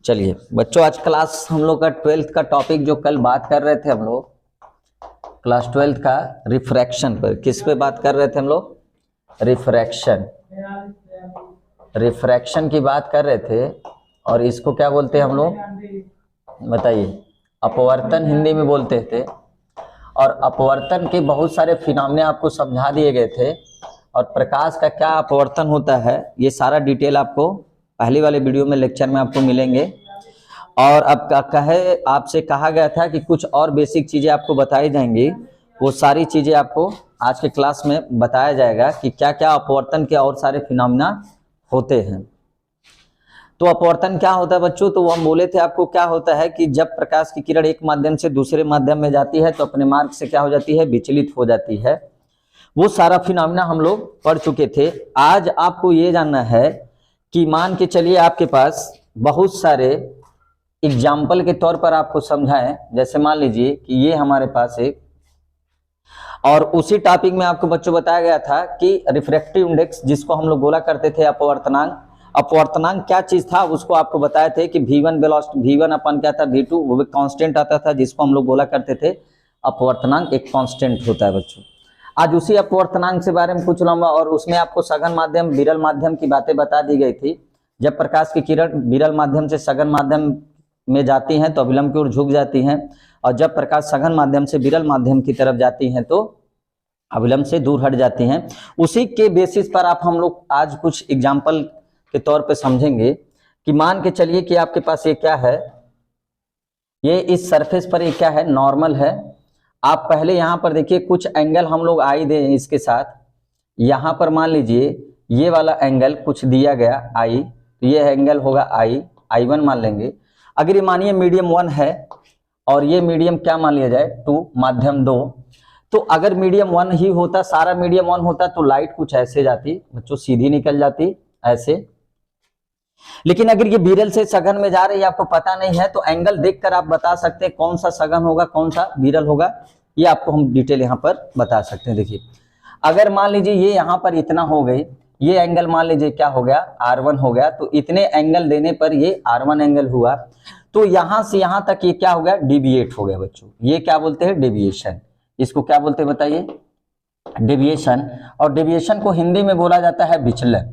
चलिए बच्चों, आज क्लास हम लोग का 12th का टॉपिक जो कल बात कर रहे थे हम लोग क्लास 12th का रिफ्रैक्शन पर, किस पे बात कर रहे थे हम लोग? रिफ्रैक्शन की बात कर रहे थे। और इसको क्या बोलते हैं हम लोग, बताइए? अपवर्तन हिंदी में बोलते थे। और अपवर्तन के बहुत सारे फिनोमेना आपको समझा दिए गए थे। और प्रकाश का क्या अपवर्तन होता है, ये सारा डिटेल आपको पहले वाले वीडियो में लेक्चर में आपको मिलेंगे। और अब आपसे कहा गया था कि कुछ और बेसिक चीजें आपको बताई जाएंगी, वो सारी चीजें आपको आज के क्लास में बताया जाएगा कि क्या क्या अपवर्तन के और सारे फिनोमेना होते हैं। तो अपवर्तन क्या होता है बच्चों? तो वो हम बोले थे आपको, क्या होता है कि जब प्रकाश की किरण एक माध्यम से दूसरे माध्यम में जाती है तो अपने मार्ग से क्या हो जाती है, विचलित हो जाती है। वो सारा फिनोमेना हम लोग पढ़ चुके थे। आज आपको ये जानना है कि मान के चलिए आपके पास बहुत सारे एग्जाम्पल के तौर पर आपको समझाएं। जैसे मान लीजिए कि ये हमारे पास एक, और उसी टॉपिक में आपको बच्चों बताया गया था कि रिफ्रैक्टिव इंडेक्स, जिसको हम लोग बोला करते थे अपवर्तनांक। अपवर्तनांक क्या चीज था उसको आपको बताए थे कि V1 वेलोसिटी, V1 अपन क्या था, V2 वो भी कांस्टेंट आता था, जिसको हम लोग बोला करते थे अपवर्तनांक एक कांस्टेंट होता है बच्चों। आज उसी अपवर्तनांक से बारे में पूछ लूंगा। और उसमें आपको सघन माध्यम, विरल माध्यम की बातें बता दी गई थी। जब प्रकाश की किरण विरल माध्यम से सघन माध्यम में जाती हैं तो अभिलंब की ओर झुक जाती हैं, और जब प्रकाश सघन माध्यम से विरल माध्यम की तरफ जाती हैं तो अभिलंब से दूर हट जाती हैं। उसी के बेसिस पर आप हम लोग आज कुछ एग्जाम्पल के तौर पे समझेंगे कि मान के चलिए कि आपके पास ये क्या है, ये इस सरफेस पर ये क्या है, नॉर्मल है। आप पहले यहाँ पर देखिए कुछ एंगल हम लोग आई दे इसके साथ। यहाँ पर मान लीजिए ये वाला एंगल कुछ दिया गया आई, तो ये एंगल होगा I1 मान लेंगे। अगर ये मानिए मीडियम 1 है और ये मीडियम क्या मान लिया जाए 2, माध्यम 2। तो अगर मीडियम 1 ही होता, सारा मीडियम 1 होता तो लाइट कुछ ऐसे जाती बच्चों, सीधी निकल जाती ऐसे। लेकिन अगर ये विरल से सघन में जा रही है, आपको पता नहीं है, तो एंगल देखकर आप बता सकते हैं कौन सा सघन होगा कौन सा विरल होगा। ये आपको हम डिटेल यहाँ पर बता सकते हैं। देखिए अगर मान लीजिए ये यहाँ पर इतना हो गई, ये एंगल मान लीजिए क्या हो गया, R1 हो गया, तो इतने एंगल देने पर ये R1 एंगल हुआ। तो यहां से यहां तक ये क्या हो गया, डिविएट हो गया बच्चों। ये क्या बोलते हैं, डेविएशन। इसको क्या बोलते हैं बताइए, डेविएशन। और डेविएशन को हिंदी में बोला जाता है विचलन।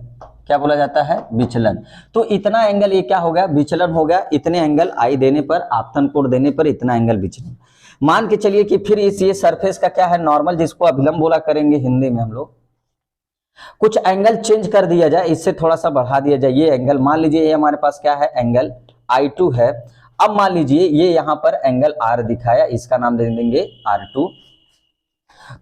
क्या बोला जाता है, विचलन। तो इतना एंगल ये क्या हो गया, विचलन हो गया। इतने एंगल आई देने पर, आपतन कोण देने पर इतना एंगल विचलन। मान के चलिए कि फिर इस ये सरफेस का क्या है, नॉर्मल, जिसको अभिलंब बोला करेंगे हिंदी में हम लोग। कुछ एंगल चेंज कर दिया जाए, इससे थोड़ा सा बढ़ा दिया जाए। ये एंगल मान लीजिए ये हमारे पास क्या है, एंगल I2 है। अब मान लीजिए ये यहाँ पर एंगल R दिखाया, इसका नाम दे देंगे R2।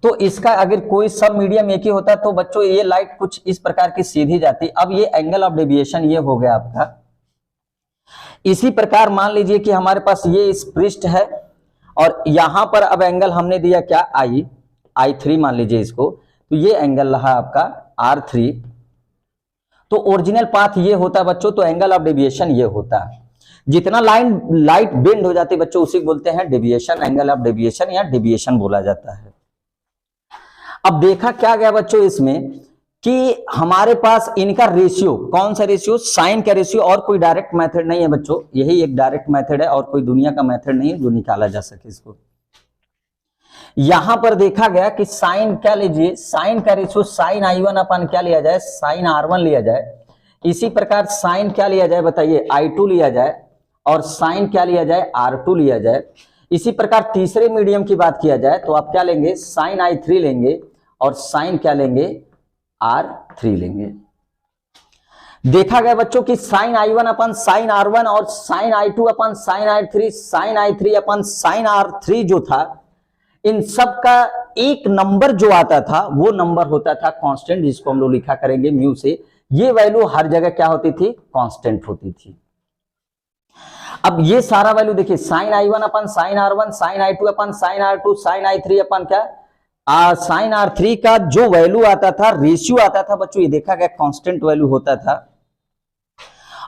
तो इसका अगर कोई सब मीडियम एक ही होता तो बच्चों ये लाइट कुछ इस प्रकार की सीधी जाती। अब ये एंगल ऑफ डेविएशन ये हो गया आपका। इसी प्रकार मान लीजिए कि हमारे पास ये इस पृष्ठ है और यहां पर अब एंगल हमने दिया क्या, I3 मान लीजिए इसको। तो ये एंगल रहा आपका R3। तो ओरिजिनल पाथ ये होता बच्चों, तो एंगल ऑफ डेविएशन ये होता। जितना लाइट बेंड हो जाती बच्चों उसी को बोलते हैं डेविएशन, एंगल ऑफ डेविएशन या डेविएशन बोला जाता है। अब देखा क्या गया बच्चों इसमें कि हमारे पास इनका रेशियो, कौन सा रेशियो, साइन का रेशियो। और कोई डायरेक्ट मेथड नहीं है बच्चों, यही एक डायरेक्ट मेथड है और कोई दुनिया का मेथड नहीं है जो निकाला जा सके इसको। यहां पर देखा गया कि साइन क्या लीजिए, साइन का रेशियो साइन I1 अपन क्या लिया जाए, साइन R1 लिया जाए। इसी प्रकार साइन क्या लिया जाए बताइए, I2 लिया जाए। और साइन क्या लिया जाए, R2 लिया जाए। इसी प्रकार तीसरे मीडियम की बात किया जाए तो आप क्या लेंगे, साइन I3 लेंगे और साइन क्या लेंगे, R3 लेंगे। देखा गया बच्चों कि साइन I1 अपन साइन R1 और साइन I2 अपन साइन I3, साइन I3 अपन साइन R3 जो था, इन सब का एक नंबर जो आता था वो नंबर होता था कांस्टेंट, जिसको हम लोग लिखा करेंगे म्यू से। ये वैल्यू हर जगह क्या होती थी, कांस्टेंट होती थी। अब ये सारा वैल्यू देखिए, साइन I1 अपन साइन R1, साइन I2 अपन साइन R2, साइन I3 अपन क्या, साइन R3 का जो वैल्यू आता था, रेशियो आता था बच्चों, ये देखा गया कांस्टेंट वैल्यू होता था।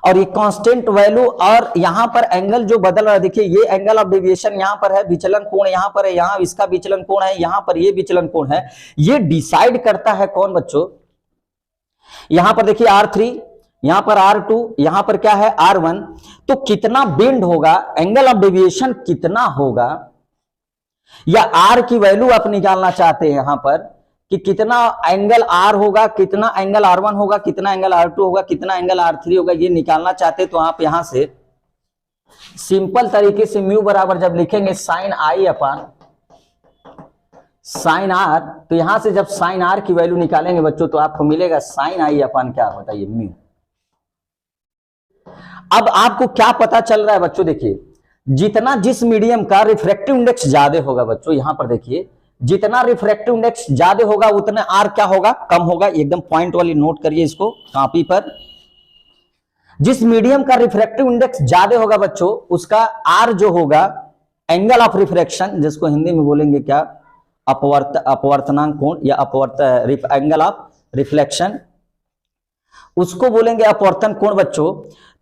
और ये कांस्टेंट वैल्यू, और यहां पर एंगल जो बदल रहा है, देखिए ये एंगल ऑफ डेविएशन यहां पर है, विचलन कोण यहां पर है, यहां इसका विचलन कोण है, यहां पर ये विचलन कोण है। ये डिसाइड करता है कौन बच्चों, यहां पर देखिए R3, यहां पर R2, यहां पर क्या है R1, तो कितना बेंड होगा, एंगल ऑफ डेविएशन कितना होगा, या R की वैल्यू आप निकालना चाहते हैं यहां पर कि कितना एंगल R होगा, कितना एंगल R1 होगा, कितना एंगल R2 होगा, कितना एंगल R3 होगा, ये निकालना चाहते तो आप यहां से सिंपल तरीके से म्यू बराबर जब लिखेंगे sine i upon sine r, तो यहां से जब साइन आर की वैल्यू निकालेंगे बच्चों तो आपको मिलेगा साइन आई अपान क्या बताइए म्यू। अब आपको क्या पता चल रहा है बच्चों, देखिए जितना जिस मीडियम का रिफ्रैक्टिव इंडेक्स ज्यादा होगा बच्चों, यहां पर देखिए जितना रिफ्रैक्टिव इंडेक्स ज्यादा होगा उतना आर क्या होगा, कम होगा। एकदम पॉइंट वाली नोट करिए इसको कॉपी पर। जिस मीडियम का रिफ्रैक्टिव इंडेक्स ज्यादा होगा बच्चों उसका आर जो होगा एंगल ऑफ रिफ्रैक्शन, जिसको हिंदी में बोलेंगे क्या अपवर्तनांक कोण या एंगल ऑफ रिफ्लेक्शन, उसको बोलेंगे अपवर्तन कोण बच्चों।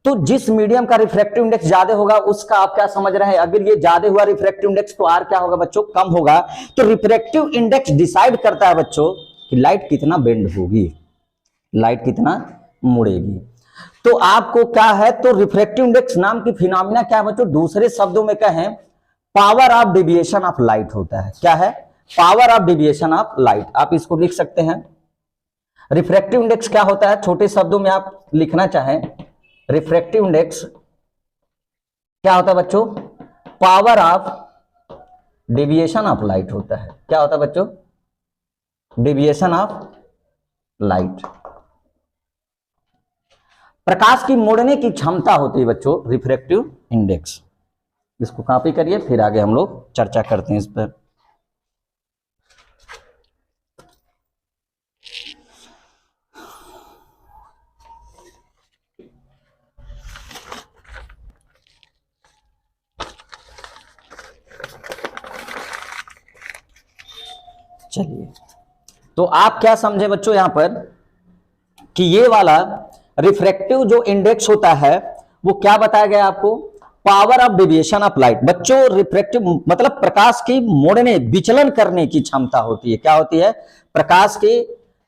तो जिस मीडियम का रिफ्रैक्टिव इंडेक्स ज्यादा होगा उसका आप क्या समझ रहे हैं, अगर ये ज्यादा हुआ रिफ्रैक्टिव इंडेक्स तो आर क्या होगा बच्चों, कम होगा। तो रिफ्रैक्टिव इंडेक्स डिसाइड करता है बच्चों कि लाइट कितना बेंड होगी, लाइट कितना मुड़ेगी। तो आपको क्या है, तो रिफ्रैक्टिव इंडेक्स नाम की फिनोमिना क्या है बच्चों, दूसरे शब्दों में कहें power of deviation of light होता है। क्या है, power of deviation of light, आप इसको लिख सकते हैं। रिफ्रैक्टिव इंडेक्स क्या होता है, छोटे शब्दों में आप लिखना चाहें रिफ्रैक्टिव इंडेक्स क्या होता है बच्चों, power of deviation of light होता है। क्या होता है बच्चों, डेविएशन ऑफ लाइट, प्रकाश की मोड़ने की क्षमता होती है बच्चों रिफ्रैक्टिव इंडेक्स। इसको कॉपी करिए, फिर आगे हम लोग चर्चा करते हैं इस पर। चलिए, तो आप क्या समझे बच्चों यहां पर कि ये वाला रिफ्रैक्टिव जो इंडेक्स होता है वो क्या बताया गया आपको, power of deviation of light. बच्चों रिफ्रैक्टिव मतलब प्रकाश की मोड़ने विचलन करने की क्षमता होती है। क्या होती है, प्रकाश की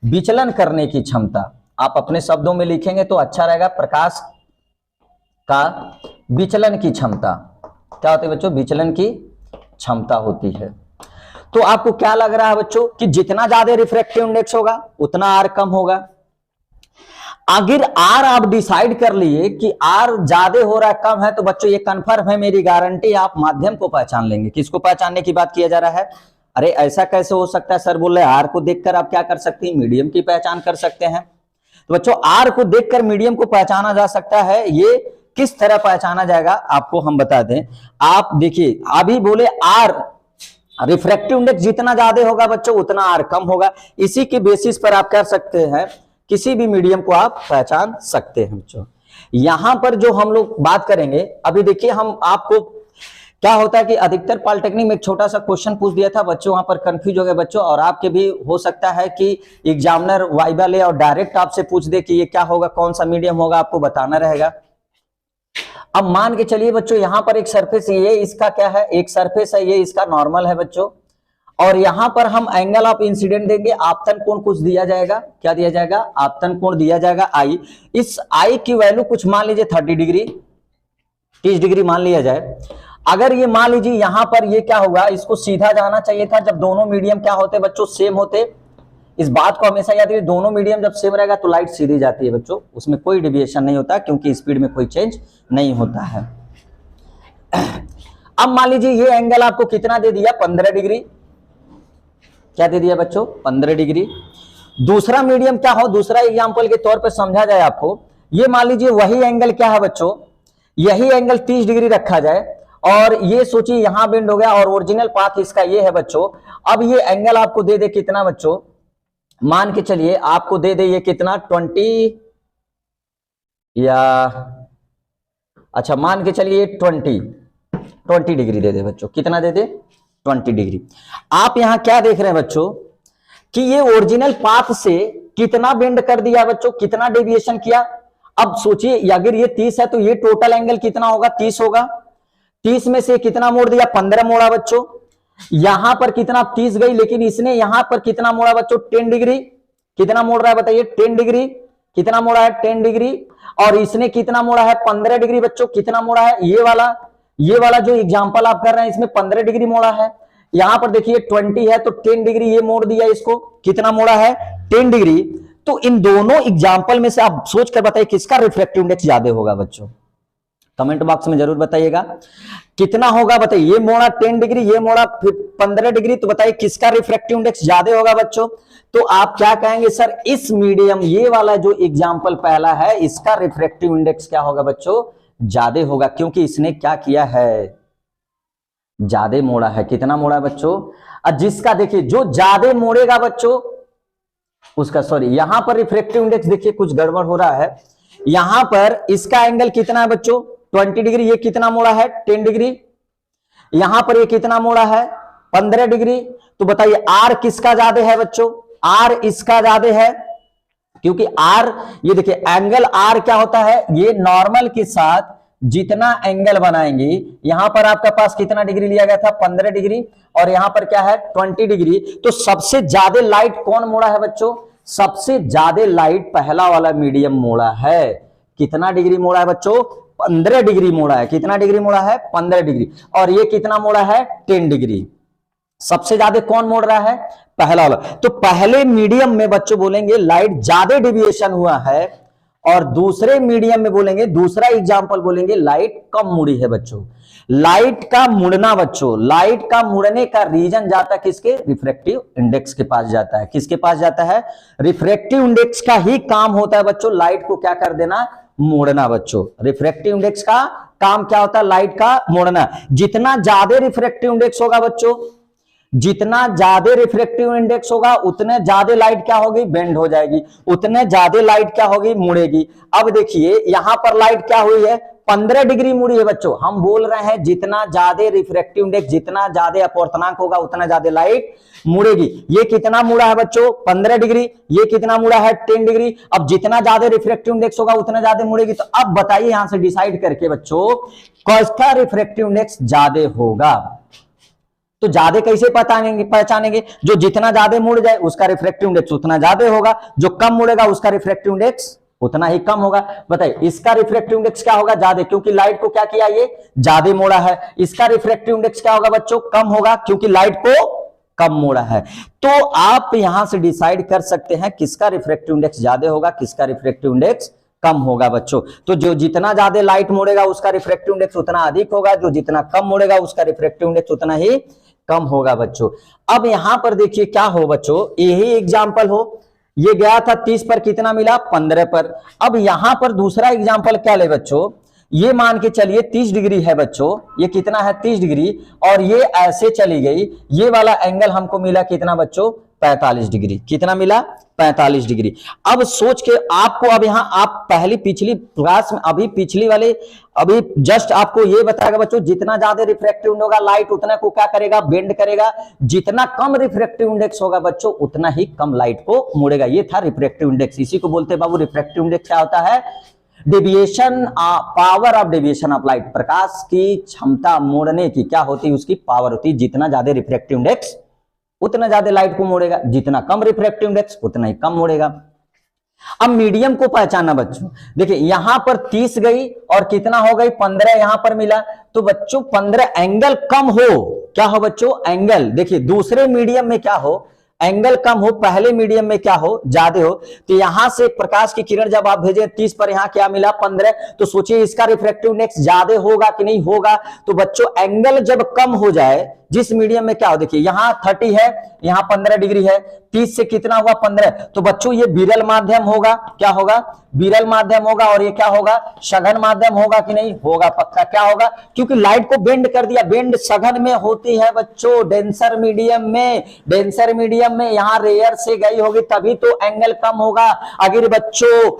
विचलन करने की क्षमता। आप अपने शब्दों में लिखेंगे तो अच्छा रहेगा, प्रकाश का विचलन की क्षमता। क्या होती है बच्चों, विचलन की क्षमता होती है। तो आपको क्या लग रहा है बच्चों कि जितना ज्यादा रिफ्रैक्टिव इंडेक्स होगा उतना आर कम होगा। अगर आर आप डिसाइड कर लिए कि आर ज्यादा हो रहा है कम है तो बच्चों ये कंफर्म है, मेरी गारंटी, आप माध्यम को पहचान लेंगे। किसको पहचानने की बात किया जा रहा है, अरे ऐसा कैसे हो सकता है सर, बोल रहे आर को देखकर आप क्या कर सकते हैं, मीडियम की पहचान कर सकते हैं। तो बच्चों आर को देखकर मीडियम को पहचाना जा सकता है। ये किस तरह पहचाना जाएगा आपको हम बता दें। आप देखिए अभी बोले आर रिफ्रैक्टिव इंडेक्स जितना ज्यादा होगा बच्चों उतना आर कम होगा। इसी के बेसिस पर आप कर सकते हैं, किसी भी मीडियम को आप पहचान सकते हैं बच्चों। यहां पर जो हम लोग बात करेंगे अभी देखिए, हम आपको क्या होता है कि अधिकतर पॉलिटेक्निक में एक छोटा सा क्वेश्चन पूछ दिया था बच्चों, वहां पर कंफ्यूज हो गए बच्चों। और आपके भी हो सकता है कि एग्जामिनर वाइवा ले और डायरेक्ट आपसे पूछ दे कि ये क्या होगा, कौन सा मीडियम होगा, आपको बताना रहेगा। अब मान के चलिए बच्चों यहां पर एक सरफेस, ये इसका क्या है, एक सरफेस है, ये इसका नॉर्मल है बच्चों। और यहां पर हम एंगल ऑफ इंसिडेंट देंगे, आपतन कोण कुछ दिया जाएगा। क्या दिया जाएगा, आपतन कोण दिया जाएगा आई। इस आई की वैल्यू कुछ मान लीजिए 30 डिग्री 30 डिग्री मान लिया जाए। अगर ये मान लीजिए यहां पर ये क्या होगा, इसको सीधा जाना चाहिए था जब दोनों मीडियम क्या होते बच्चों, सेम होते। इस बात को हमेशा याद रखिए, दोनों मीडियम जब सेम रहेगा तो लाइट सीधी जाती है बच्चों, उसमें कोई डेविएशन नहीं होता क्योंकि स्पीड में कोई चेंज नहीं होता है। अब मान लीजिए ये एंगल आपको कितना दे दिया, 15 डिग्री। क्या दे दिया बच्चों, 15 डिग्री। दूसरा मीडियम क्या हो, दूसरा एग्जांपल के तौर पे समझा जाए आपको, ये मान लीजिए वही एंगल क्या है बच्चों, यही एंगल 30 डिग्री रखा जाए और ये सोचिए यहां बेंड हो गया और ओरिजिनल पाथ इसका ये है बच्चों। अब ये एंगल आपको दे दे कितना बच्चों, मान के चलिए आपको दे दे ये कितना 20 या अच्छा मान के चलिए 20 डिग्री दे दे बच्चों। कितना दे दे, 20 डिग्री। आप यहां क्या देख रहे हैं बच्चों कि ये ओरिजिनल पाथ से कितना बेंड कर दिया बच्चों, कितना डेविएशन किया। अब सोचिए अगर ये 30 है तो ये टोटल एंगल कितना होगा, 30 होगा। 30 में से कितना मोड़ दिया, 15 मोड़ा बच्चों। यहां पर कितना 30 गई, लेकिन इसने यहां पर कितना मोड़ा बच्चों, 10 डिग्री। कितना मोड़ रहा है बताइए, 10 डिग्री। कितना मोड़ा है, 10 डिग्री। और इसने कितना मोड़ा है 15 डिग्री बच्चों। कितना मोड़ा है ये वाला जो एग्जांपल आप कर रहे हैं इसमें 15 डिग्री मोड़ा है। यहां पर देखिए 20 है तो 10 डिग्री ये मोड़ दिया इसको। कितना मोड़ा है 10 डिग्री। तो इन दोनों एग्जांपल में से आप सोच कर बताइए किसका रिफ्रैक्टिव इंडेक्स ज्यादा होगा बच्चों। कमेंट बॉक्स में जरूर बताइएगा कितना होगा। बताइए ये मोड़ा 10 डिग्री ये मोड़ा 15 डिग्री, तो बताइए किसका रिफ्रैक्टिव इंडेक्स ज्यादा होगा बच्चों। तो आप क्या कहेंगे सर इस मीडियम ये वाला जो एग्जांपल पहला है इसका रिफ्रैक्टिव इंडेक्स क्या होगा बच्चों ज्यादा होगा, क्योंकि इसने क्या किया है ज्यादा मोड़ा है। कितना मोड़ा है बच्चों। और जिसका देखिए जो ज्यादा मोड़ेगा बच्चों उसका, सॉरी यहां पर रिफ्रैक्टिव इंडेक्स देखिए कुछ गड़बड़ हो रहा है। यहां पर इसका एंगल कितना है बच्चों 20 डिग्री। ये कितना मोड़ा है 10 डिग्री। यहां पर ये कितना मोड़ा है 15 डिग्री। तो बताइए आर किसका ज्यादा है बच्चों। आर इसका ज्यादा है, क्योंकि आर ये देखिए एंगल आर क्या होता है ये नॉर्मल के साथ जितना एंगल बनाएंगे। यहां पर आपका पास कितना डिग्री लिया गया था 15 डिग्री और यहां पर क्या है 20 डिग्री। तो सबसे ज्यादा लाइट कौन मोड़ा है बच्चों। सबसे ज्यादा लाइट पहला वाला मीडियम मोड़ा है। कितना डिग्री मोड़ा है बच्चों 15 डिग्री मोड़ा है। कितना डिग्री मोड़ा है 15 डिग्री। और ये कितना मोड़ा है 10 डिग्री। सबसे ज्यादा कौन मोड़ रहा है पहला वाला। तो पहले मीडियम में बच्चों बोलेंगे लाइट ज्यादा डिविएशन हुआ है, और दूसरे मीडियम में बोलेंगे दूसरा एग्जांपल बोलेंगे लाइट कम मुड़ी है बच्चों। लाइट का मुड़ना बच्चों, लाइट का मुड़ने का रीजन जाता है किसके रिफ्रैक्टिव इंडेक्स के पास जाता है। किसके पास जाता है रिफ्रैक्टिव इंडेक्स का ही काम होता है बच्चों लाइट को क्या कर देना मोड़ना बच्चों। रिफ्रैक्टिव इंडेक्स का काम क्या होता है लाइट का मोड़ना। जितना ज्यादा रिफ्रैक्टिव इंडेक्स होगा बच्चों, जितना ज्यादा रिफ्रैक्टिव इंडेक्स होगा उतने ज्यादा लाइट क्या होगी बेंड हो जाएगी, उतने ज्यादा लाइट क्या होगी मुड़ेगी। अब देखिए यहां पर लाइट क्या हुई है 15 डिग्री मुड़ी है बच्चों। हम बोल रहे हैं जितना ज्यादा रिफ्रैक्टिव इंडेक्स जितना ज्यादा अपवर्तनांक होगा उतना ज्यादा लाइट मुड़ेगी। ये कितना मुड़ा है बच्चों 15 डिग्री। ये कितना मुड़ा है 10 डिग्री। अब जितना ज्यादा रिफ्रैक्टिव इंडेक्स होगा उतना ज्यादा मुड़ेगी। तो अब बताइए यहां से डिसाइड करके बच्चों कौन रिफ्रैक्टिव इंडेक्स ज्यादा होगा। तो ज्यादा कैसे पहचानेंगे जो जितना ज्यादा मुड़ जाए उसका रिफ्रैक्टिव इंडेक्स उतना ज्यादा होगा, जो कम मुड़ेगा उसका रिफ्रैक्टिव इंडेक्स उतना ही कम होगा। बताइए इसका रिफ्रैक्टिव इंडेक्स क्या होगा ज्यादा, क्योंकि लाइट को क्या किया ये ज्यादा मोड़ा है। इसका रिफ्रैक्टिव इंडेक्स क्या होगा बच्चों कम होगा, क्योंकि लाइट को कम मोड़ा है। तो आप यहां से डिसाइड कर सकते हैं किसका रिफ्रैक्टिव इंडेक्स ज्यादा होगा किसका रिफ्रैक्टिव इंडेक्स कम होगा बच्चों। तो जो जितना ज्यादा लाइट मोड़ेगा उसका रिफ्रैक्टिव इंडेक्स उतना अधिक होगा, जो जितना कम मोड़ेगा उसका रिफ्रैक्टिव इंडेक्स उतना ही कम होगा बच्चों। अब यहां पर देखिए क्या हो बच्चों, यही एग्जांपल हो, ये गया था 30 पर कितना मिला 15 पर। अब यहां पर दूसरा एग्जांपल क्या ले बच्चों, ये मान के चलिए 30 डिग्री है बच्चों, ये कितना है 30 डिग्री और ये ऐसे चली गई। ये वाला एंगल हमको मिला कितना बच्चों 45 डिग्री। कितना मिला 45 डिग्री। अब सोच के आपको अब यहां आप पहली पिछली क्लास में अभी पिछली वाले अभी जस्ट आपको ये बताएगा बच्चों जितना ज्यादा रिफ्रैक्टिव इंडेक्स होगा लाइट उतना को क्या करेगा बेंड करेगा, जितना कम रिफ्रैक्टिव इंडेक्स होगा बच्चों उतना ही कम लाइट को मोड़ेगा। ये था रिफ्रैक्टिव इंडेक्स। इसी को बोलते हैं बाबू रिफ्रैक्टिव इंडेक्स क्या होता है deviation power of deviation of light. प्रकाश की क्षमता मोड़ने की क्या होती है उसकी पावर होती है। जितना ज्यादा रिफ्रैक्टिव इंडेक्स उतना ज्यादा लाइट को मोड़ेगा, जितना कम रिफ्रैक्टिव इंडेक्स उतना ही कम मोड़ेगा। अब मीडियम को पहचाना बच्चों, देखिए यहां पर 30 गई और कितना हो गई 15 यहां पर मिला। तो बच्चों 15 एंगल कम हो, क्या हो बच्चों एंगल, देखिए दूसरे मीडियम में क्या हो एंगल कम हो, पहले मीडियम में क्या हो ज्यादा हो। तो यहां से प्रकाश की किरण जब आप भेजे 30 पर यहां क्या मिला 15, तो सोचिए इसका रिफ्रैक्टिव इंडेक्स ज्यादा होगा कि नहीं होगा। तो बच्चों एंगल जब कम हो जाए जिस मीडियम में क्या हो, देखिए यहां 30 है यहां 15 डिग्री है, 30 से कितना हुआ 15। तो बच्चों ये विरल माध्यम होगा, क्या होगा विरल माध्यम होगा, और ये क्या होगा सघन माध्यम होगा कि नहीं होगा, पक्का क्या होगा, क्योंकि लाइट को बेंड कर दिया। बेंड सघन में होती है बच्चों डेंसर मीडियम में, डेंसर मीडियम में यहां रेयर से गई होगी तभी तो एंगल कम होगा। अगर बच्चों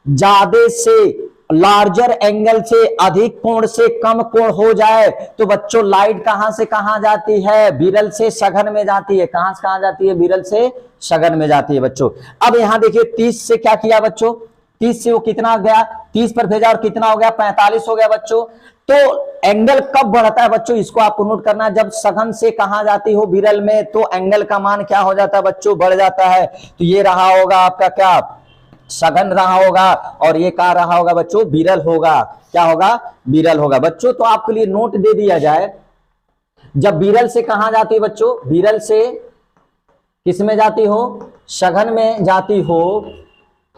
ज्यादा से लार्जर एंगल से अधिक कोण से कम कोण हो जाए तो बच्चों लाइट कहां से कहां जाती है विरल से सघन में जाती है। कहां से कहां जाती है विरल से सघन में जाती है बच्चों। अब यहां देखिए 30 से क्या किया बच्चों, 30 से वो कितना गया 30 पर भेजा और कितना हो गया 45 हो गया बच्चों। तो एंगल कब बढ़ता है बच्चों इसको आपको नोट करना है, जब सघन से कहां जाती हो विरल में तो एंगल का मान क्या हो जाता है बच्चों बढ़ जाता है। तो ये रहा होगा आपका क्या सघन रहा होगा, और ये क्या रहा होगा बच्चों, विरल होगा। क्या होगा, विरल होगा बच्चों। तो आपके लिए नोट दे दिया जाए, जब विरल से कहां जाती है बच्चों, विरल से किस में जाती हो, सघन में जाती हो,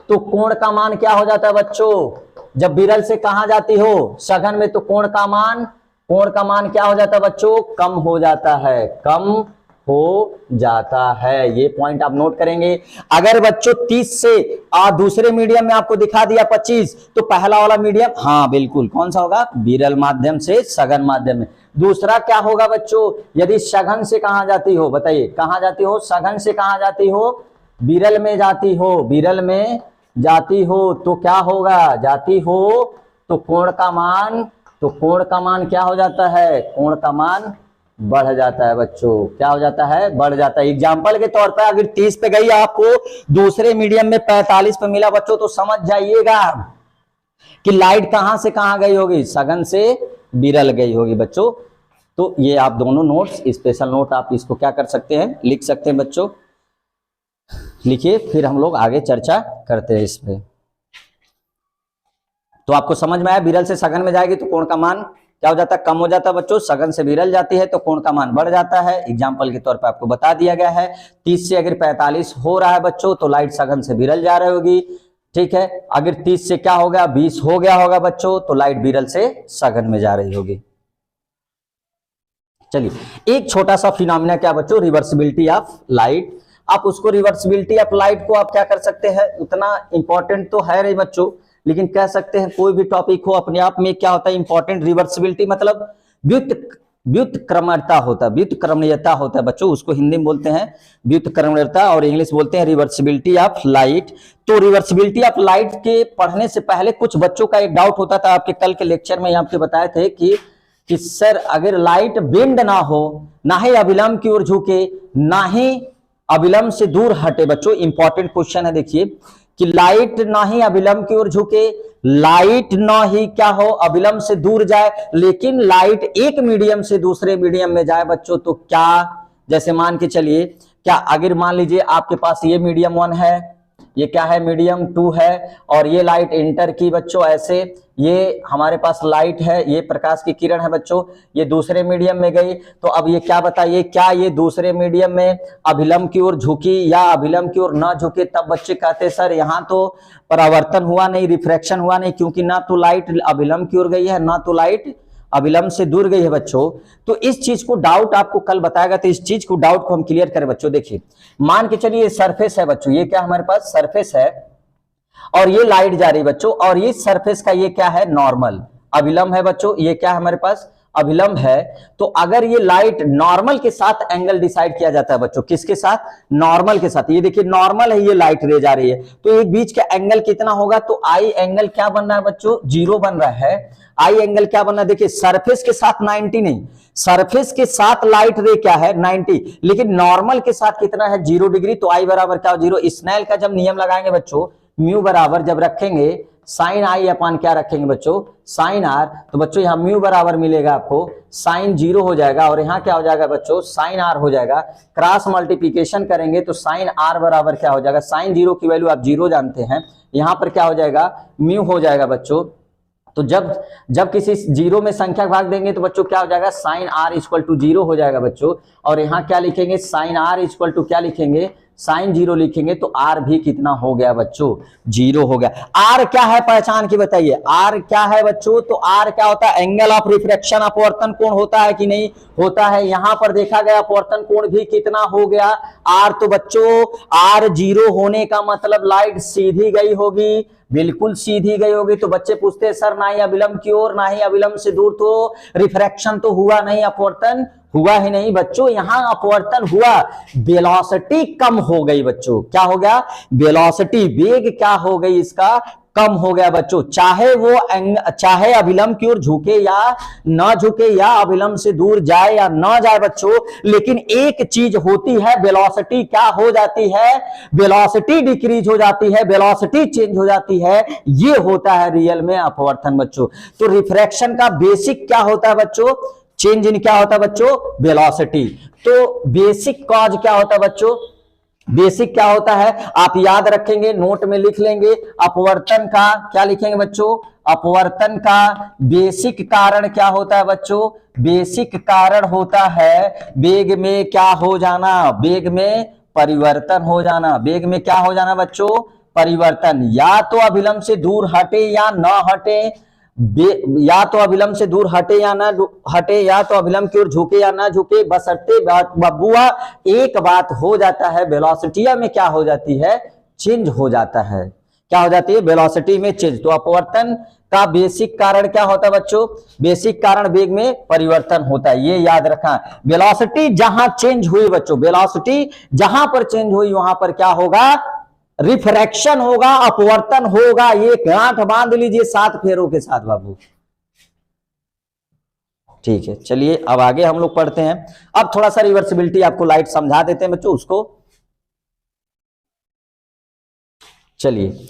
तो कोण का मान क्या हो जाता है बच्चों, जब विरल से कहां जाती हो, सघन में, तो कोण का मान क्या हो जाता है बच्चों, कम हो जाता है, कम हो जाता है। ये पॉइंट आप नोट करेंगे। अगर बच्चों 30 से दूसरे मीडियम में आपको दिखा दिया 25, तो पहला वाला मीडियम, हाँ बिल्कुल, कौन सा होगा, विरल माध्यम से सघन माध्यम में। दूसरा क्या होगा बच्चों, यदि सघन से कहां जाती हो, बताइए कहां जाती हो, सघन से कहां जाती हो, विरल में जाती हो, विरल में जाती हो, तो क्या होगा, जाती हो तो कोण का मान क्या हो जाता है, कोण का मान बढ़ जाता है बच्चों। क्या हो जाता है, बढ़ जाता है। एग्जाम्पल के तौर पर अगर 30 पे गई, आपको दूसरे मीडियम में 45 पे मिला बच्चों, तो समझ जाइएगा कि लाइट कहां से कहां गई होगी, सघन से विरल गई होगी बच्चों। तो ये आप दोनों नोट्स, स्पेशल नोट, आप इसको क्या कर सकते हैं, लिख सकते हैं बच्चों। लिखिए, फिर हम लोग आगे चर्चा करते हैं इस पे। तो आपको समझ में आया, विरल से सघन में जाएगी तो कोण का मान क्या हो जाता है, कम हो जाता है बच्चों। सघन से विरल जाती है तो कोण का मान बढ़ जाता है। एग्जाम्पल के तौर पे आपको बता दिया गया है। 30 से अगर 45 हो रहा है बच्चों, तो लाइट सघन से विरल जा रही होगी, ठीक है। अगर 30 से क्या हो गया, 20 हो गया होगा बच्चों, तो लाइट विरल से सघन में जा रही होगी। चलिए, एक छोटा सा फिनोमिना क्या बच्चों, रिवर्सिबिलिटी ऑफ लाइट। आप उसको, रिवर्सिबिलिटी ऑफ लाइट को आप क्या कर सकते हैं, उतना इंपॉर्टेंट तो है नहीं बच्चों, लेकिन कह सकते हैं कोई भी टॉपिक हो अपने आप में क्या होता है इंपॉर्टेंट। रिवर्सिबिलिटी मतलब व्युत्क्रमणीयता होता है बच्चों, उसको हिंदी में बोलते हैं व्युत्क्रमणीयता, और इंग्लिश बोलते हैं रिवर्सिबिलिटी ऑफ लाइट। तो रिवर्सिबिलिटी ऑफ लाइट के पढ़ने से पहले कुछ बच्चों का एक डाउट होता था, आपके कल के लेक्चर में आपके बताए थे कि सर अगर लाइट बेंड ना हो, ना ही अभिलंब की ओर झुके, ना ही अभिलंब से दूर हटे। बच्चों इंपॉर्टेंट क्वेश्चन है, देखिए कि लाइट ना ही अभिलंब की ओर झुके, लाइट ना ही क्या हो, अभिलंब से दूर जाए, लेकिन लाइट एक मीडियम से दूसरे मीडियम में जाए बच्चों, तो क्या, जैसे मान के चलिए, क्या अगर मान लीजिए आपके पास ये मीडियम 1 है, ये क्या है, मीडियम 2 है, और ये लाइट एंटर की बच्चों ऐसे, ये हमारे पास लाइट है, ये प्रकाश की किरण है बच्चों, ये दूसरे मीडियम में गई, तो अब ये क्या बताइए, क्या ये दूसरे मीडियम में अभिलंब की ओर झुकी या अभिलंब की ओर ना झुके। तब बच्चे कहते सर यहाँ तो परावर्तन हुआ नहीं, रिफ्रैक्शन हुआ नहीं, क्योंकि ना तो लाइट अभिलंब की ओर गई है, ना तो लाइट अभिलंब से दूर गई है बच्चों। तो इस चीज को डाउट आपको कल बताएगा, तो इस चीज को डाउट को हम क्लियर करें बच्चों। देखिए मान के चलिए ये सरफेस है बच्चों, ये क्या हमारे पास सरफेस है, और ये लाइट जा रही बच्चों, और ये सरफेस का ये क्या है, नॉर्मल अभिलंब है बच्चों, ये क्या है हमारे पास, अभिलंब है। तो अगर ये लाइट नॉर्मल के साथ एंगल डिसाइड किया जाता है बच्चों, किसके साथ, नॉर्मल के साथ। ये देखिए नॉर्मल है, ये लाइट रे जा रही है, तो एक बीच का एंगल कितना होगा, तो आई एंगल क्या बन रहा है बच्चों, 0 बन रहा है। आई एंगल क्या बन रहा है, देखिए सरफेस के साथ 90 नहीं, सरफेस के साथ लाइट रे क्या है 90, लेकिन नॉर्मल के साथ कितना है 0 डिग्री, तो आई बराबर क्या हो 0। स्नेल का जब नियम लगाएंगे बच्चों, म्यू बराबर जब रखेंगे साइन आई अपान क्या रखेंगे बच्चों, साइन आर, तो बच्चों यहाँ म्यू बराबर मिलेगा आपको साइन 0 हो जाएगा, और यहाँ क्या हो जाएगा बच्चों, साइन आर हो जाएगा। क्रॉस मल्टीप्लिकेशन करेंगे तो साइन आर बराबर क्या हो जाएगा, साइन 0 की वैल्यू आप 0 जानते हैं, यहाँ पर क्या हो जाएगा, म्यू हो जाएगा बच्चों। तो जब किसी 0 में संख्या भाग देंगे तो बच्चों क्या हो जाएगा, साइन आर इक्वल टू 0 हो जाएगा बच्चों। और यहाँ क्या लिखेंगे, साइन आर इक्वल टू क्या लिखेंगे, साइन 0 लिखेंगे, तो आर भी कितना हो गया बच्चों, 0 हो गया। आर क्या है पहचान की बताइए, आर क्या है बच्चों, तो आर क्या होता है, एंगल ऑफ रिफ्रैक्शन, अपवर्तन कोण होता है कि नहीं होता है। यहां पर देखा गया अपवर्तन कोण भी कितना हो गया, आर। तो बच्चों आर 0 होने का मतलब लाइट सीधी गई होगी, बिल्कुल सीधी गई होगी। तो बच्चे पूछते हैं सर ना ही अभिलंब की ओर ना ही अभिलंब से दूर, तो रिफ्रैक्शन तो हुआ नहीं, अपवर्तन हुआ ही नहीं बच्चों। यहां अपवर्तन हुआ, वेलोसिटी कम हो गई बच्चों, क्या हो गया, वेलोसिटी, वेग क्या हो गई इसका, कम हो गया बच्चों। चाहे अभिलंब की ओर झुके या ना झुके, या अभिलंब से दूर जाए या ना जाए बच्चों, लेकिन एक चीज होती है, वेलोसिटी क्या हो जाती है, वेलोसिटी डिक्रीज हो जाती है, वेलोसिटी चेंज हो जाती है। ये होता है रियल में अपवर्तन बच्चों। तो रिफ्रैक्शन का बेसिक क्या होता है बच्चों, चेंज इन क्या होता है बच्चों, वेलोसिटी। तो बेसिक कॉज क्या होता है बच्चों, बेसिक क्या होता है आप याद रखेंगे, नोट में लिख लेंगे। अपवर्तन का क्या लिखेंगे बच्चों? अपवर्तन का बेसिक कारण क्या होता है बच्चों? बेसिक कारण होता है वेग में क्या हो जाना? वेग में परिवर्तन हो जाना। वेग में क्या हो जाना बच्चों? परिवर्तन। या तो अभिलंब से दूर हटे या न हटे, या तो अभिलंब से दूर हटे या ना हटे, या तो अभिलंब की ओर झुके या ना झुके, बशर्ते बबुआ एक बात हो जाता है, वेलोसिटी में क्या हो जाती है? चेंज हो जाता है। क्या हो जाती है? वेलोसिटी में चेंज। तो अपवर्तन का बेसिक कारण क्या होता है बच्चों? बेसिक कारण वेग में परिवर्तन होता है, ये याद रखना। वेलोसिटी जहां चेंज हुई बच्चों, वेलोसिटी जहां पर चेंज हुई वहां पर क्या होगा? रिफ्रैक्शन होगा, अपवर्तन होगा। ये गांठ बांध लीजिए 7 फेरों के साथ बाबू। ठीक है, चलिए अब आगे हम लोग पढ़ते हैं। अब थोड़ा सा रिवर्सिबिलिटी आपको लाइट समझा देते हैं बच्चों उसको। चलिए,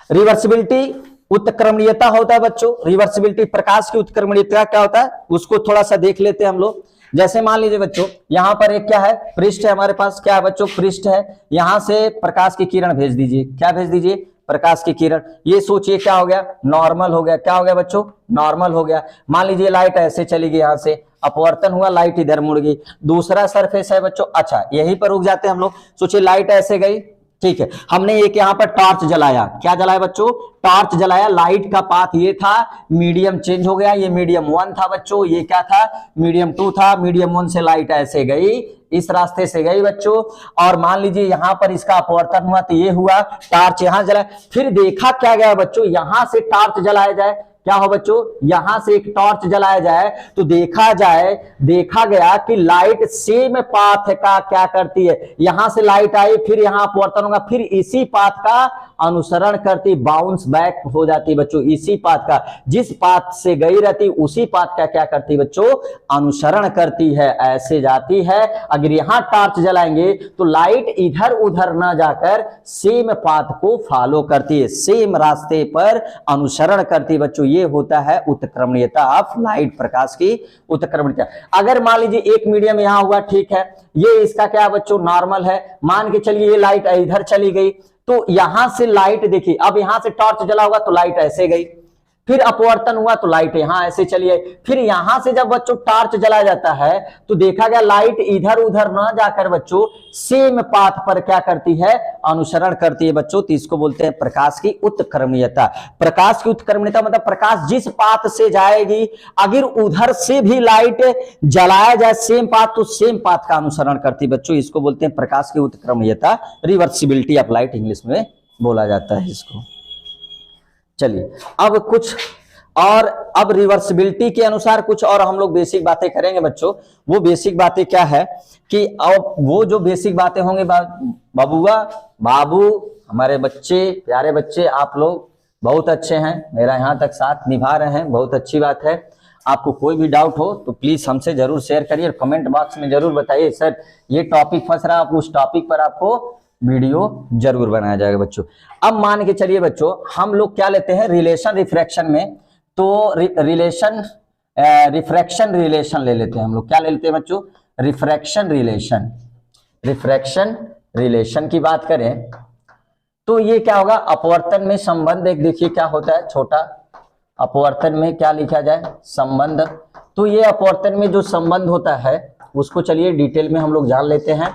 रिवर्सिबिलिटी उत्क्रमणीयता होता है बच्चों। रिवर्सिबिलिटी प्रकाश की उत्क्रमणीयता क्या होता है उसको थोड़ा सा देख लेते हैं हम लोग। जैसे मान लीजिए बच्चों, यहां पर एक क्या है? पृष्ठ है हमारे पास। क्या है बच्चों? पृष्ठ है। यहां से प्रकाश की किरण भेज दीजिए। क्या भेज दीजिए? प्रकाश की किरण। ये सोचिए क्या हो गया? नॉर्मल हो गया। क्या हो गया बच्चों? नॉर्मल हो गया। मान लीजिए लाइट ऐसे चली गई, यहां से अपवर्तन हुआ, लाइट इधर मुड़ गई। दूसरा सरफेस है बच्चों, अच्छा यहीं पर रुक जाते हैं हम लोग। सोचिए लाइट ऐसे गई, ठीक है, हमने एक यहां पर टॉर्च जलाया। क्या जलाया बच्चों? टॉर्च जलाया। लाइट का पाथ ये था, मीडियम चेंज हो गया। ये मीडियम 1 था बच्चों, ये क्या था? मीडियम 2 था। मीडियम 1 से लाइट ऐसे गई, इस रास्ते से गई बच्चों। और मान लीजिए यहां पर इसका अपवर्तन हुआ, तो ये हुआ, टॉर्च यहां जलाया। फिर देखा क्या गया बच्चों? यहां से टॉर्च जलाया जाए। क्या हो बच्चों? यहां से एक टॉर्च जलाया जाए तो देखा गया कि लाइट सेम पाथ का क्या करती है? यहां से लाइट आई, फिर यहां अपवर्तन होगा, फिर इसी पाथ का अनुसरण करती, बाउंस बैक हो जाती बच्चों। इसी पाथ का, जिस पाथ से गई रहती उसी पाथ का क्या करती बच्चों? अनुसरण करती है, ऐसे जाती है। अगर यहां टॉर्च जलाएंगे तो लाइट इधर उधर ना जाकर सेम पाथ को फॉलो करती है, सेम रास्ते पर अनुसरण करती है बच्चों। ये होता है उत्क्रमणीयता ऑफ लाइट, प्रकाश की उत्क्रमणीयता। अगर मान लीजिए एक मीडियम यहां हुआ, ठीक है, ये इसका क्या बच्चों? नॉर्मल है। मान के चलिए ये लाइट इधर चली गई, तो यहां से लाइट देखिए, अब यहां से टॉर्च जला होगा तो लाइट ऐसे गई, फिर अपवर्तन हुआ तो लाइट यहां ऐसे चली आई। फिर यहां से जब बच्चों टॉर्च जलाया जाता है तो देखा गया लाइट इधर उधर ना जाकर बच्चों सेम पाथ पर क्या करती है? अनुसरण करती है बच्चों। तो इसको बोलते हैं प्रकाश की उत्क्रमणीयता। प्रकाश की उत्क्रमणीयता मतलब प्रकाश जिस पाथ से जाएगी, अगर उधर से भी लाइट जलाया जाए सेम पाथ, तो सेम पाथ का अनुसरण करती है बच्चों। इसको बोलते हैं प्रकाश की उत्क्रमणीयता, रिवर्सिबिलिटी ऑफ लाइट इंग्लिश में बोला जाता है इसको। चलिए अब कुछ और, अब रिवर्सिबिलिटी के अनुसार कुछ और हम लोग बेसिक बातें करेंगे बच्चों। वो बेसिक बातें क्या है कि अब वो जो बेसिक बातें होंगे बाबूआ, बाबू, हमारे बच्चे, प्यारे बच्चे, आप लोग बहुत अच्छे हैं, मेरा यहाँ तक साथ निभा रहे हैं, बहुत अच्छी बात है। आपको कोई भी डाउट हो तो प्लीज हमसे जरूर शेयर करिए और कमेंट बॉक्स में जरूर बताइए सर ये टॉपिक फंस रहा, आप उस टॉपिक पर आपको वीडियो जरूर बनाया जाएगा बच्चों। अब मान के चलिए बच्चों, हम लोग क्या लेते हैं रिलेशन रिफ्रैक्शन में, तो रिलेशन रिफ्रैक्शन रिलेशन ले लेते हैं हम लोग। क्या ले लेते हैं बच्चों? Refraction relation. रिफ्रैक्शन रिलेशन की बात करें तो ये क्या होगा? अपवर्तन में संबंध एक देखिए क्या होता है, छोटा अपवर्तन में क्या लिखा जाए? संबंध। तो ये अपवर्तन में जो संबंध होता है उसको चलिए डिटेल में हम लोग जान लेते हैं।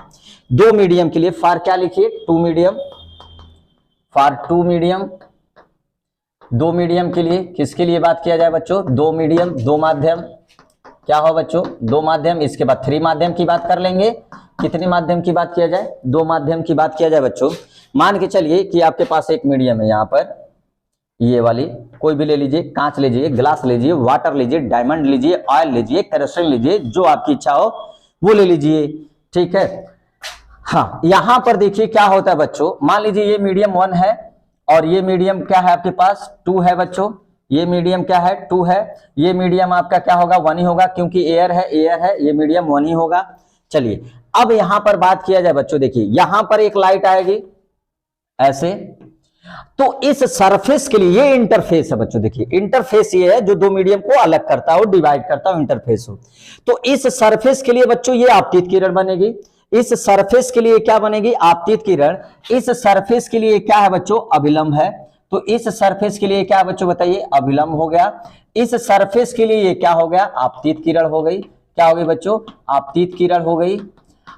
दो मीडियम के लिए फॉर क्या लिखिए? Two medium, for two medium. दो मीडियम के लिए किसके लिए बात किया जाए बच्चों? दो मीडियम, दो माध्यम। क्या हो बच्चों? दो माध्यम। इसके बाद थ्री माध्यम की बात कर लेंगे। कितने माध्यम की बात किया जाए? दो माध्यम की बात किया जाए बच्चों। मान के चलिए कि आपके पास एक मीडियम है, यहाँ पर ये वाली कोई भी ले लीजिए, कांच लीजिए, ग्लास लीजिए, वाटर लीजिए, डायमंड लीजिए, ऑयल लीजिए, केरोसिन लीजिए, जो आपकी इच्छा हो वो ले लीजिए, ठीक है। हाँ, यहां पर देखिए क्या होता है बच्चों, मान लीजिए ये मीडियम 1 है और ये मीडियम क्या है आपके पास? 2 है बच्चों। ये मीडियम क्या है? 2 है। ये मीडियम आपका क्या होगा? 1 ही होगा, क्योंकि एयर है, एयर है, ये मीडियम 1 ही होगा। चलिए अब यहां पर बात किया जाए बच्चों, देखिए यहां पर एक लाइट आएगी ऐसे, तो इस सरफेस के लिए ये इंटरफेस है बच्चों। देखिए इंटरफेस ये है जो दो मीडियम को अलग करता हो, डिवाइड करता हो, इंटरफेस हो। तो इस सरफेस के लिए बच्चों ये आपतित किरण बनेगी, इस सरफेस के लिए क्या बनेगी, आपतित किरण। इस सरफेस के लिए क्या है बच्चों, अभिलंब है। तो इस सरफेस के लिए क्या है बच्चों बताइए, अभिलंब हो गया। इस सरफेस के लिए ये क्या हो गया, आपतित किरण हो गई। क्या हो गई बच्चों, आपतित किरण हो गई।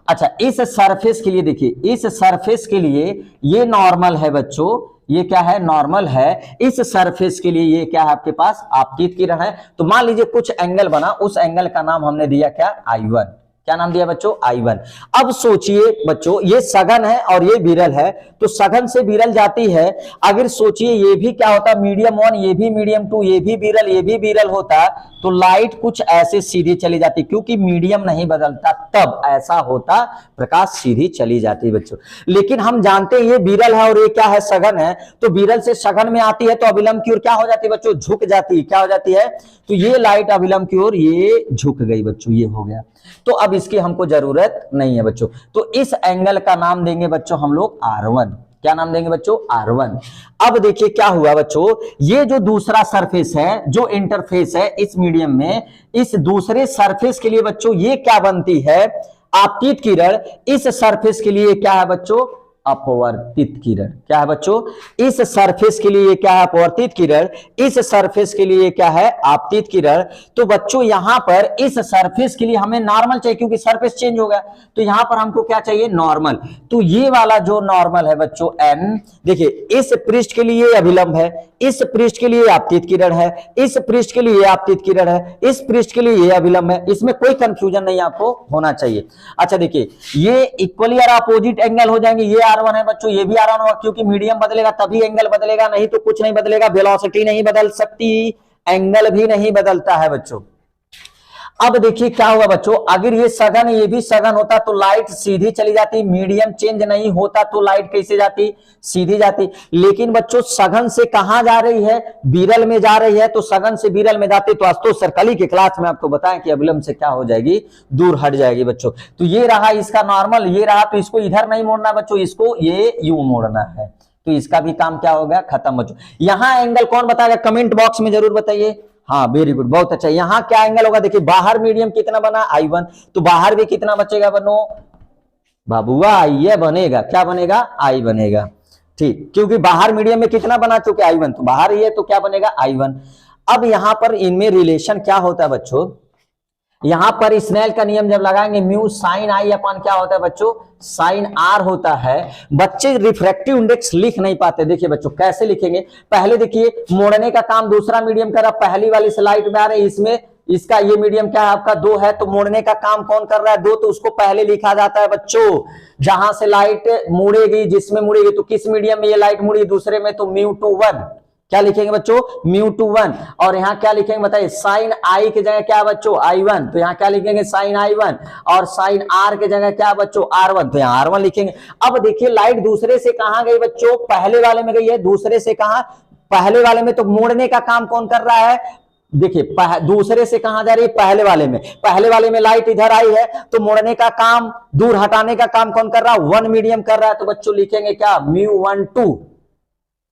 अच्छा, इस सरफेस के लिए देखिए, इस सरफेस के लिए ये नॉर्मल है बच्चों, ये क्या है, नॉर्मल है। इस सरफेस के लिए ये क्या है आपके पास, आपतित किरण है। तो मान लीजिए कुछ एंगल बना, उस एंगल का नाम हमने दिया क्या, I1। क्या नाम दिया बच्चों, I1। अब सोचिए बच्चों, ये सघन है और ये विरल है, तो सघन से विरल जाती है। अगर सोचिए ये भी क्या होता, मीडियम 1, ये भी मीडियम 2, ये भी विरल, ये भी विरल होता, तो लाइट कुछ ऐसे सीधी चली जाती, क्योंकि मीडियम नहीं बदलता, तब ऐसा होता, प्रकाश सीधी चली जाती बच्चों। लेकिन हम जानते हैं ये विरल है और ये क्या है, सघन है। तो विरल से सघन में आती है तो अभिलंब की ओर क्या हो जाती है बच्चों, झुक जाती है। क्या हो जाती है, तो ये लाइट अभिलंब की ओर ये झुक गई बच्चों, ये हो गया। तो अब इसकी हमको जरूरत नहीं है बच्चों। तो इस एंगल का नाम देंगे बच्चों हम लोग R1। क्या नाम देंगे बच्चों, R1। अब देखिए क्या हुआ बच्चों, ये जो दूसरा सरफेस है, जो इंटरफेस है इस मीडियम में, इस दूसरे सरफेस के लिए बच्चों ये क्या बनती है, आपतित किरण। इस सरफेस के लिए क्या है बच्चों, अपवर्तित किरण। क्या है बच्चों, इस सरफेस के लिए क्या है, अपवर्तित किरण। इस सरफेस के लिए क्या है, आपतित किरण। तो बच्चों यहां पर इस सरफेस के लिए हमें नॉर्मल चाहिए, क्योंकि सरफेस चेंज हो गया, तो यहां पर हमको क्या चाहिए, नॉर्मल। तो ये वाला जो नॉर्मल है बच्चों N, देखिए इस पृष्ठ के लिए अभिलंब है, इस पृष्ठ के लिए आपतित किरण है, इस पृष्ठ के लिए आपतित किरण है, इस पृष्ठ के लिए ये अभिलंब है। इसमें कोई कंफ्यूजन नहीं आपको होना चाहिए। अच्छा देखिए, ये इक्वली और अपोजिट एंगल हो जाएंगे। ये R1 है बच्चों, ये भी R1 होगा, क्योंकि मीडियम बदलेगा तभी एंगल बदलेगा, नहीं तो कुछ नहीं बदलेगा। वेलोसिटी नहीं बदल सकती, एंगल भी नहीं बदलता है बच्चों। अब देखिए क्या हुआ बच्चों, अगर ये सघन ये भी सघन होता तो लाइट सीधी चली जाती, मीडियम चेंज नहीं होता तो लाइट कैसे जाती, सीधी जाती। लेकिन बच्चों सघन से कहां जा रही है, विरल में जा रही है, तो सघन से विरल में जाती। तो आज तो सरकली के क्लास में आपको बताएं कि अभिलंब से क्या हो जाएगी, दूर हट जाएगी बच्चों। तो ये रहा इसका नॉर्मल, ये रहा, तो इसको इधर नहीं मोड़ना बच्चों, इसको ये यूं मोड़ना है। तो इसका भी काम क्या हो गया, खत्म बच्चों। यहां एंगल कौन बताएगा, कमेंट बॉक्स में जरूर बताइए। हाँ वेरी गुड, बहुत अच्छा। यहां क्या एंगल होगा, देखिए बाहर मीडियम कितना बना, I1, तो बाहर भी कितना बचेगा बनो बाबुआ, ये बनेगा, क्या बनेगा, I बनेगा। ठीक, क्योंकि बाहर मीडियम में कितना बना चुके, I1, तो बाहर ये तो क्या बनेगा, I1। अब यहां पर इनमें रिलेशन क्या होता है बच्चों, यहां पर स्नेल का नियम जब लगाएंगे, म्यू साइन आई अपन क्या होता है बच्चों, साइन आर होता है। बच्चे रिफ्रैक्टिव इंडेक्स लिख नहीं पाते, देखिए बच्चों कैसे लिखेंगे। पहले देखिए, मोड़ने का काम दूसरा मीडियम कर रहा, पहली वाली स्लाइड में आ रही, इसमें इसका ये मीडियम क्या है आपका 2 है, तो मोड़ने का काम कौन कर रहा है, 2, तो उसको पहले लिखा जाता है बच्चों। जहां से लाइट मुड़ेगी, जिसमें मुड़ेगी, तो किस मीडियम में ये लाइट मुड़ी, दूसरे में, तो μ/1। क्या लिखेंगे बच्चों, μ/1। और यहाँ क्या लिखेंगे बताइए, साइन आई की जगह क्या बच्चों, I1, तो यहाँ क्या लिखेंगे, साइन I1। और साइन आर की जगह क्या बच्चों, R1, तो यहाँ R1 लिखेंगे। अब देखिए लाइट दूसरे से कहां गई बच्चों, पहले वाले में गई है, दूसरे से कहां, पहले वाले में। तो मोड़ने का काम कौन कर रहा है, देखिए दूसरे से कहां जा रही है, पहले वाले में। पहले वाले में लाइट इधर आई है, तो मोड़ने का काम, दूर हटाने का काम कौन कर रहा है, 1 मीडियम कर रहा है। तो बच्चों लिखेंगे क्या, μ/2।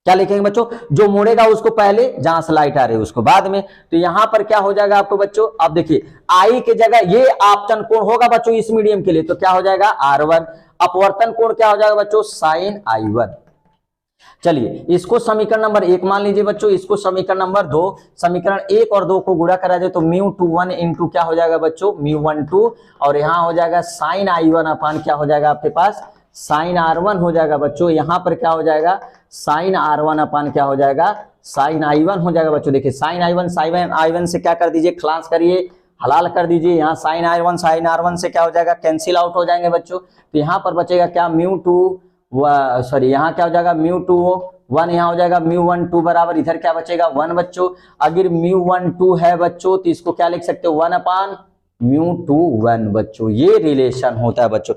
क्या लिखेंगे बच्चों, जो मोड़ेगा उसको पहले, जहां से लाइट आ रही है उसको बाद में। तो यहां पर क्या हो जाएगा आपको बच्चों, अब देखिए आई की जगह ये आपतन कोण होगा बच्चों इस मीडियम के लिए, तो क्या हो जाएगा R1। अपवर्तन कोण क्या हो जाएगा बच्चों, साइन I1। चलिए इसको समीकरण नंबर 1 मान लीजिए बच्चों, इसको समीकरण नंबर 2। समीकरण 1 और 2 को गुणा करा जाए तो μ/1 इंटू क्या हो जाएगा बच्चों, μ/1, और यहां हो जाएगा साइन I1 अपान क्या हो जाएगा आपके पास, साइन R1 हो जाएगा बच्चों। यहां पर क्या हो जाएगा, साइन R1 अपान क्या हो जाएगा, साइन I1 हो जाएगा बच्चों। देखिए साइन I1 से क्या कर दीजिए, खलास करिए, हलाल कर दीजिए। यहाँ साइन R1 से क्या हो जाएगा, कैंसिल आउट हो जाएंगे बच्चों। तो यहाँ पर बचेगा क्या, यहाँ क्या हो जाएगा, μ/1, यहाँ हो जाएगा μ/2 बराबर, इधर क्या बचेगा 1 बच्चों। अगर μ/2 है बच्चों तो इसको क्या लिख सकते हो, 1/μ/1 बच्चों। ये रिलेशन होता है बच्चों,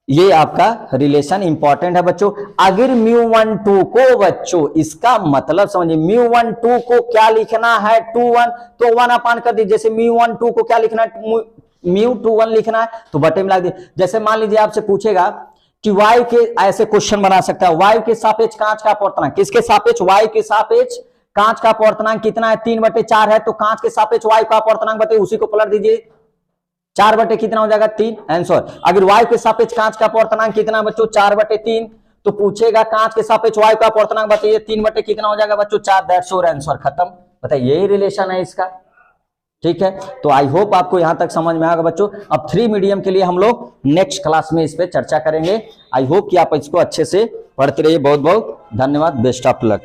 ये आपका रिलेशन इंपॉर्टेंट है बच्चों। अगर μ/2 को बच्चों, इसका मतलब समझिए, μ/2 को क्या लिखना है, 2/1, तो 1 अपान कर दीजिए। जैसे μ/2 को क्या लिखना है, μ/1 लिखना है, तो बटे में लगा दीजिए। जैसे मान लीजिए आपसे पूछेगा कि वायु के, ऐसे क्वेश्चन बना सकता है, वायु के सापेक्ष कांच का अपवर्तनांक, किसके सापेक्ष, वायु के सापेक्ष कांच का अपवर्तनांक कितना है, 3/4 है, तो कांच के सापेक्ष वायु का अपवर्तनांक बताइए, उसी को पलट दीजिए। 4 बटे कितना हो जाएगा 3 आंसर। अगर वायु के सापेक्ष कांच का अपवर्तनांक कितना बच्चों 4 बटे 3, तो पूछेगा कांच के सापेक्ष वायु का अपवर्तनांक बताइए 3 बटे कितना हो जाएगा बच्चों 4, दैट्स योर आंसर, खत्म। बताइए यही रिलेशन है इसका, ठीक है। तो आई होप आपको यहां तक समझ में आएगा बच्चों। अब 3 मीडियम के लिए हम लोग नेक्स्ट क्लास में इस पे चर्चा करेंगे। आई होप कि आप इसको अच्छे से पढ़ते रहिए। बहुत बहुत धन्यवाद, बेस्ट ऑफ लक।